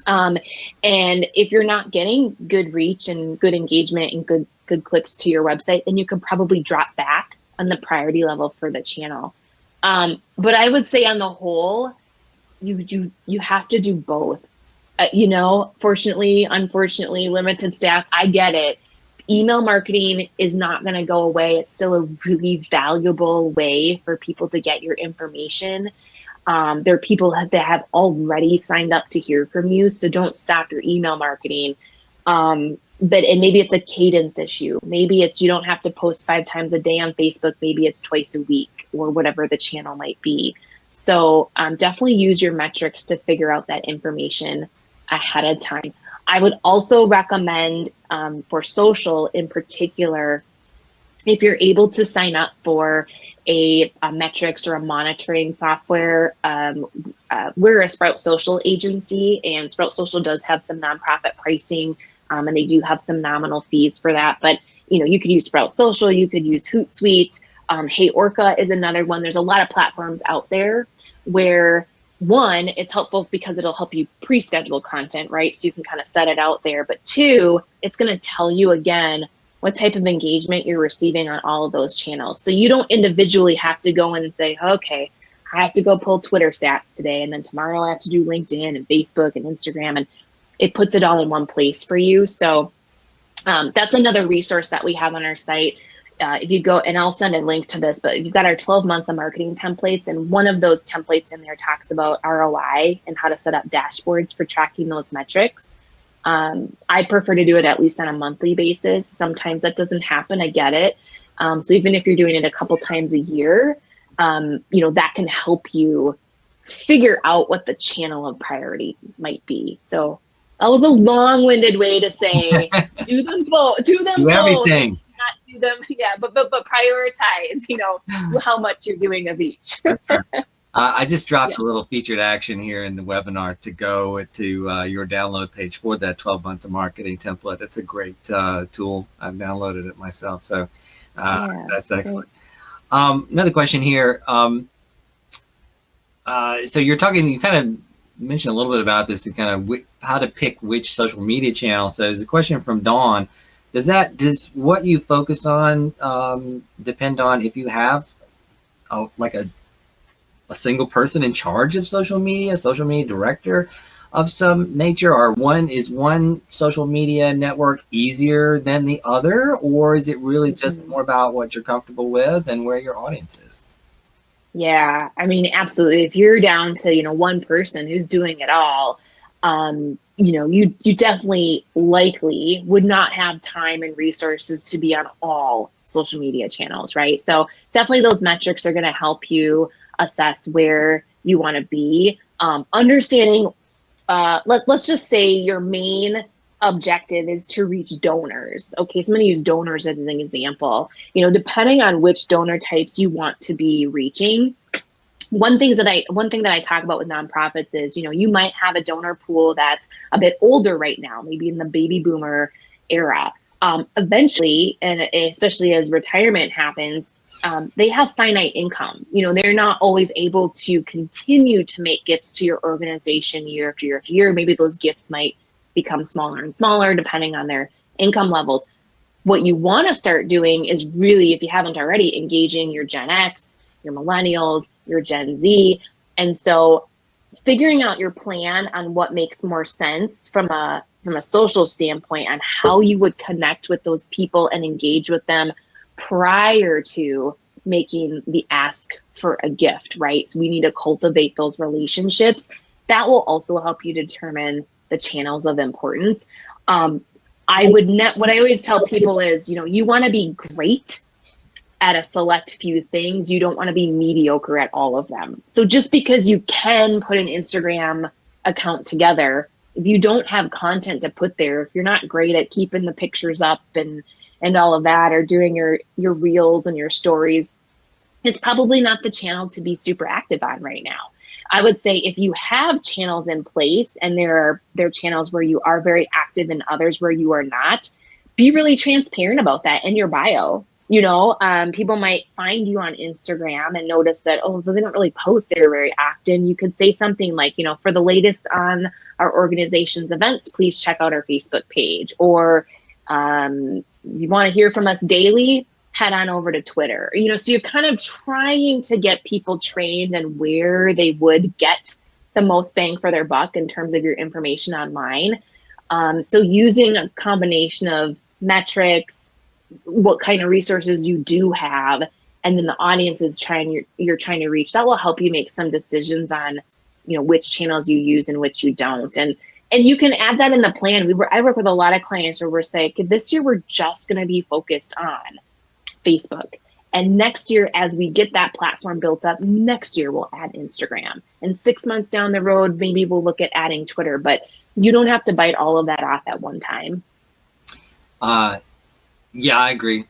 And if you're not getting good reach and good engagement and good clicks to your website, then you can probably drop back on the priority level for the channel. But I would say on the whole, you have to do both. Fortunately, unfortunately, limited staff, I get it. Email marketing is not going to go away. It's still a really valuable way for people to get your information. There are people that have already signed up to hear from you, so don't stop your email marketing. And maybe it's a cadence issue. Maybe it's you don't have to post 5 times a day on Facebook. Maybe it's twice a week or whatever the channel might be. So definitely use your metrics to figure out that information ahead of time. I would also recommend for social in particular, if you're able to sign up for a metrics or a monitoring software. We're a Sprout Social agency, and Sprout Social does have some nonprofit pricing, and they do have some nominal fees for that. But you could use Sprout Social, you could use Hootsuite. Hey Orca is another one. There's a lot of platforms out there where one, it's helpful because it'll help you pre-schedule content, right? So you can kind of set it out there. But two, it's going to tell you again what type of engagement you're receiving on all of those channels. So you don't individually have to go in and say, okay, I have to go pull Twitter stats today, and then tomorrow I have to do LinkedIn and Facebook and Instagram, and it puts it all in one place for you. So that's another resource that we have on our site. If you go, and I'll send a link to this, but you've got our 12 months of marketing templates, and one of those templates in there talks about ROI and how to set up dashboards for tracking those metrics. I prefer to do it at least on a monthly basis. Sometimes that doesn't happen, I get it. So even if you're doing it a couple times a year, that can help you figure out what the channel of priority might be. So that was a long-winded way to say, do them both, do everything. Not do them, yeah, but prioritize, how much you're doing of each. I just dropped a little featured action here in the webinar to go to your download page for that 12 months of marketing template. It's a great tool. I've downloaded it myself, so that's excellent. Another question here. So you kind of mentioned a little bit about this and kind of how to pick which social media channel. So there's a question from Dawn. Does what you focus on depend on if you have a single person in charge of social media director of some nature, or is one social media network easier than the other, or is it really just more about what you're comfortable with and where your audience is? Yeah, I mean, absolutely. If you're down to, one person who's doing it all, you definitely likely would not have time and resources to be on all social media channels, right? So definitely those metrics are going to help you assess where you want to be. Understanding, let's just say your main objective is to reach donors. Okay, so I'm going to use donors as an example. Depending on which donor types you want to be reaching, one thing that I talk about with nonprofits is, you might have a donor pool that's a bit older right now, maybe in the baby boomer era. Eventually, and especially as retirement happens, they have finite income. They're not always able to continue to make gifts to your organization year after year after year. Maybe those gifts might become smaller and smaller depending on their income levels. What you want to start doing is really, if you haven't already, engaging your Gen X, your millennials, your Gen Z. And so figuring out your plan on what makes more sense from a social standpoint on how you would connect with those people and engage with them prior to making the ask for a gift, right? So we need to cultivate those relationships. That will also help you determine the channels of importance. What I always tell people is, you want to be great at a select few things. You don't want to be mediocre at all of them. So just because you can put an Instagram account together, if you don't have content to put there, if you're not great at keeping the pictures up and all of that, or doing your reels and your stories, it's probably not the channel to be super active on right now. I would say if you have channels in place and there are channels where you are very active and others where you are not, be really transparent about that in your bio. People might find you on Instagram and notice that, oh, they don't really post there very often. You could say something like, for the latest on our organization's events, please check out our Facebook page. Or you want to hear from us daily, head on over to Twitter. So you're kind of trying to get people trained and where they would get the most bang for their buck in terms of your information online. So using a combination of metrics, what kind of resources you do have, and then the audience is you're trying to reach, that will help you make some decisions on, which channels you use and which you don't. And you can add that in the plan. I work with a lot of clients where we're saying, okay, this year we're just going to be focused on Facebook. And next year, as we get that platform built up, next year we'll add Instagram. And 6 months down the road, maybe we'll look at adding Twitter. But you don't have to bite all of that off at one time. Yeah, I agree.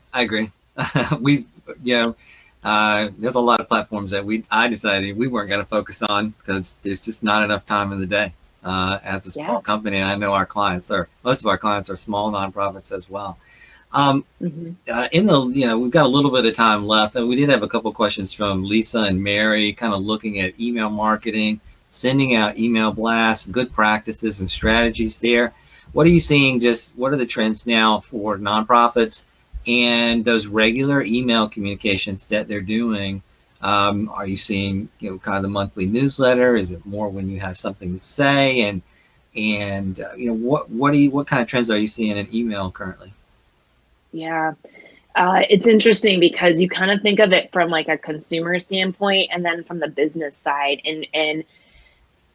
we, there's a lot of platforms that I decided we weren't going to focus on because there's just not enough time in the day as a small company. And I know most of our clients are small nonprofits as well. We've got a little bit of time left. We did have a couple questions from Lisa and Mary, kind of looking at email marketing, sending out email blasts, good practices and strategies there. What are you seeing? What are the trends now for nonprofits and those regular email communications that they're doing? Are you seeing, kind of the monthly newsletter? Is it more when you have something to say? And what kind of trends are you seeing in email currently? Yeah. It's interesting because you kind of think of it from like a consumer standpoint and then from the business side. And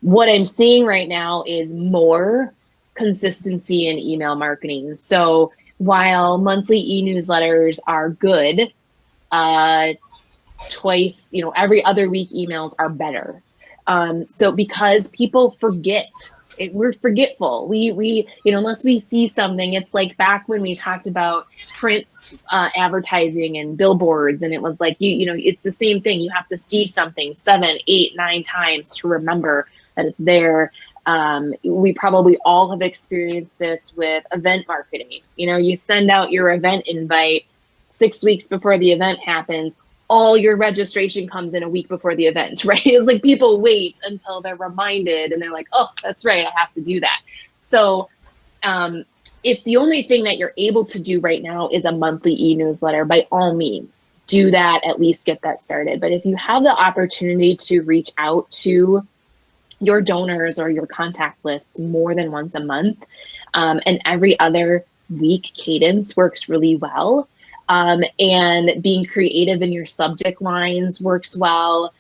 what I'm seeing right now is more consistency in email marketing. So while monthly e-newsletters are good, every other week emails are better. So because people forget, we're forgetful. We unless we see something, it's like back when we talked about print advertising and billboards, and it was like it's the same thing. You have to see something 7, 8, 9 times to remember that it's there. We probably all have experienced this with event marketing. You send out your event invite 6 weeks before the event happens. All your registration comes in a week before the event, right? It's like people wait until they're reminded and they're like, oh, that's right, I have to do that. So if the only thing that you're able to do right now is a monthly e-newsletter, by all means, do that, at least get that started. But if you have the opportunity to reach out to your donors or your contact lists more than once a month, and every other week cadence works really well. And being creative in your subject lines works well.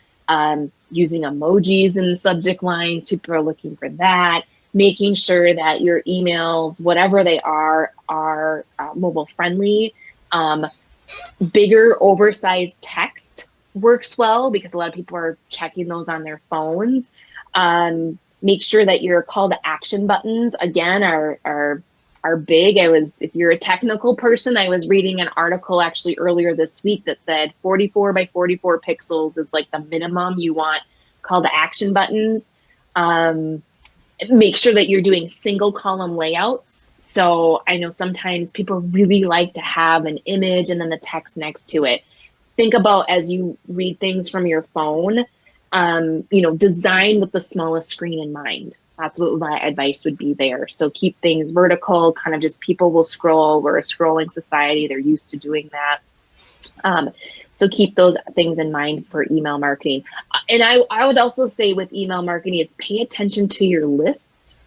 using emojis in the subject lines. People are looking for that. Making sure that your emails, whatever they are mobile friendly. Bigger, oversized text works well because a lot of people are checking those on their phones. Make sure that your call to action buttons, again, are big. If you're a technical person, I was reading an article actually earlier this week that said 44 by 44 pixels is like the minimum you want call to action buttons. Make sure that you're doing single column layouts. So I know sometimes people really like to have an image and then the text next to it. Think about as you read things from your phone, design with the smallest screen in mind. That's what my advice would be there. So keep things vertical, kind of just people will scroll. We're a scrolling society. They're used to doing that. So keep those things in mind for email marketing. And I would also say with email marketing is pay attention to your lists.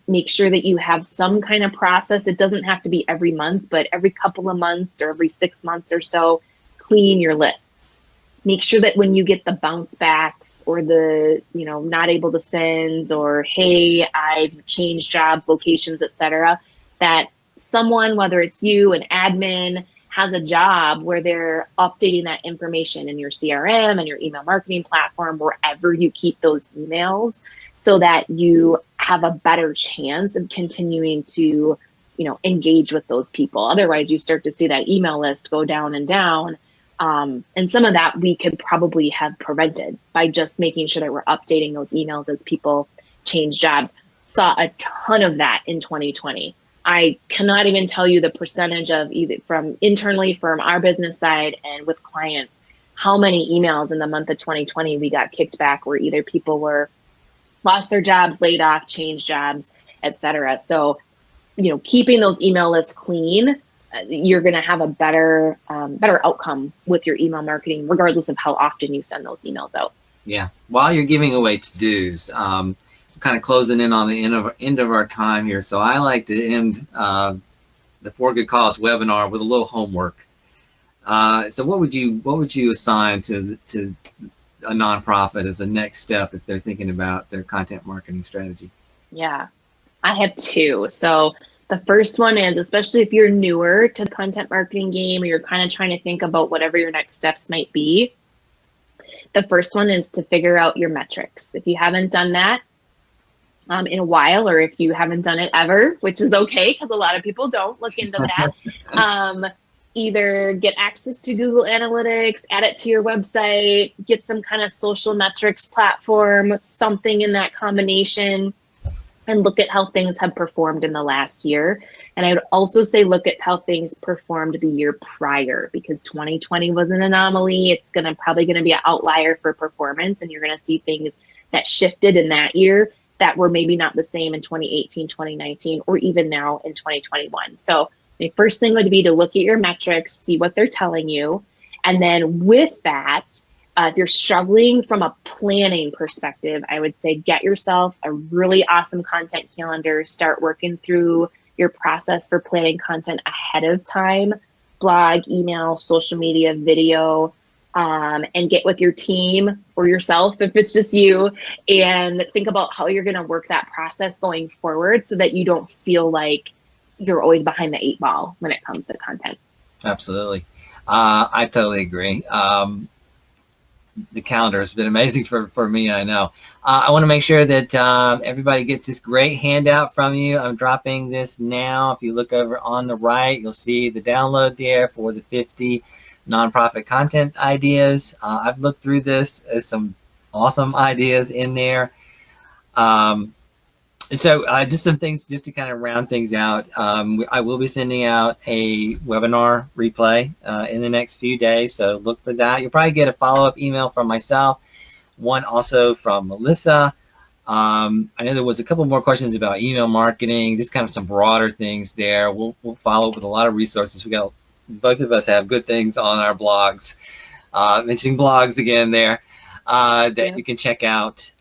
Make sure that you have some kind of process. It doesn't have to be every month, but every couple of months or every 6 months or so, clean your lists. Make sure that when you get the bounce backs or the, not able to send, or, hey, I've changed jobs, locations, etc., that someone, whether it's you, an admin, has a job where they're updating that information in your CRM and your email marketing platform, wherever you keep those emails, so that you have a better chance of continuing to, engage with those people. Otherwise, you start to see that email list go down and down. And some of that we could probably have prevented by just making sure that we're updating those emails as people change jobs. Saw a ton of that in 2020. I cannot even tell you the percentage of either from internally from our business side and with clients, how many emails in the month of 2020 we got kicked back where either people were lost their jobs, laid off, changed jobs, etc. So, keeping those email lists clean, you're going to have a better outcome with your email marketing, regardless of how often you send those emails out. Yeah. While you're giving away to-dos, kind of closing in on the end of our time here. So I like to end the For Good Cause webinar with a little homework. So what would you assign to a nonprofit as a next step if they're thinking about their content marketing strategy? Yeah, I have two. So the first one is, especially if you're newer to the content marketing game or you're kind of trying to think about whatever your next steps might be, the first one is to figure out your metrics. If you haven't done that in a while, or if you haven't done it ever, which is okay because a lot of people don't look into that, either get access to Google Analytics, add it to your website, get some kind of social metrics platform, something in that combination, and look at how things have performed in the last year. And I would also say look at how things performed the year prior, because 2020 was an anomaly. It's probably going to be an outlier for performance, and you're going to see things that shifted in that year that were maybe not the same in 2018, 2019, or even now in 2021. So the first thing would be to look at your metrics, see what they're telling you. And then with that, if you're struggling from a planning perspective, I would say get yourself a really awesome content calendar. Start working through your process for planning content ahead of time, blog, email, social media, video, and get with your team or yourself if it's just you, and think about how you're going to work that process going forward so that you don't feel like you're always behind the 8 ball when it comes to content. Absolutely. I totally agree. The calendar has been amazing for me, I know. I want to make sure that everybody gets this great handout from you. I'm dropping this now. If you look over on the right, you'll see the download there for the 50 nonprofit content ideas. I've looked through this. There's some awesome ideas in there. So just some things just to kind of round things out. I will be sending out a webinar replay in the next few days, so look for that. You'll probably get a follow-up email from myself, one also from Melissa. I know there was a couple more questions about email marketing, just kind of some broader things there. We'll follow up with a lot of resources. Both of us have good things on our blogs. Mentioning blogs again there that you can check out.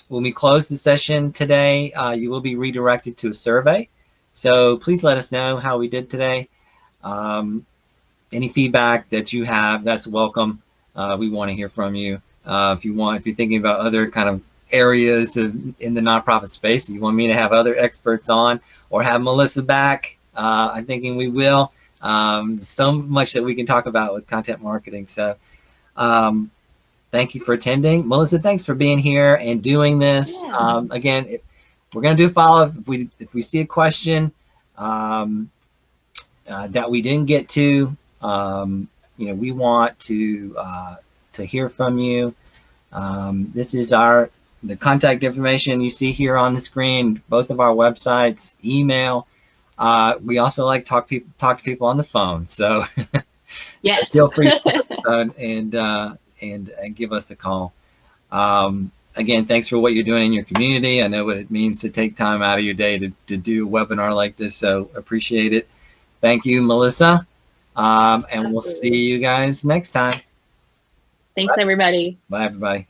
When we close the session today, you will be redirected to a survey. So please let us know how we did today. Any feedback that you have, that's welcome. We want to hear from you. If you're thinking about other kind of areas in the nonprofit space, you want me to have other experts on or have Melissa back, I'm thinking we will. So much that we can talk about with content marketing. So thank you for attending. Melissa, thanks for being here and doing this. Yeah. Again, we're going to do a follow-up. If we see a question that we didn't get to, we want to hear from you. This is the contact information you see here on the screen, both of our websites, email. We also like talk to people on the phone. So Yes. feel free to and give us a call. Again, thanks for what you're doing in your community. I know what it means to take time out of your day to do a webinar like this, so appreciate it. Thank you, Melissa. And we'll see you guys next time. Thanks, everybody. Bye, everybody.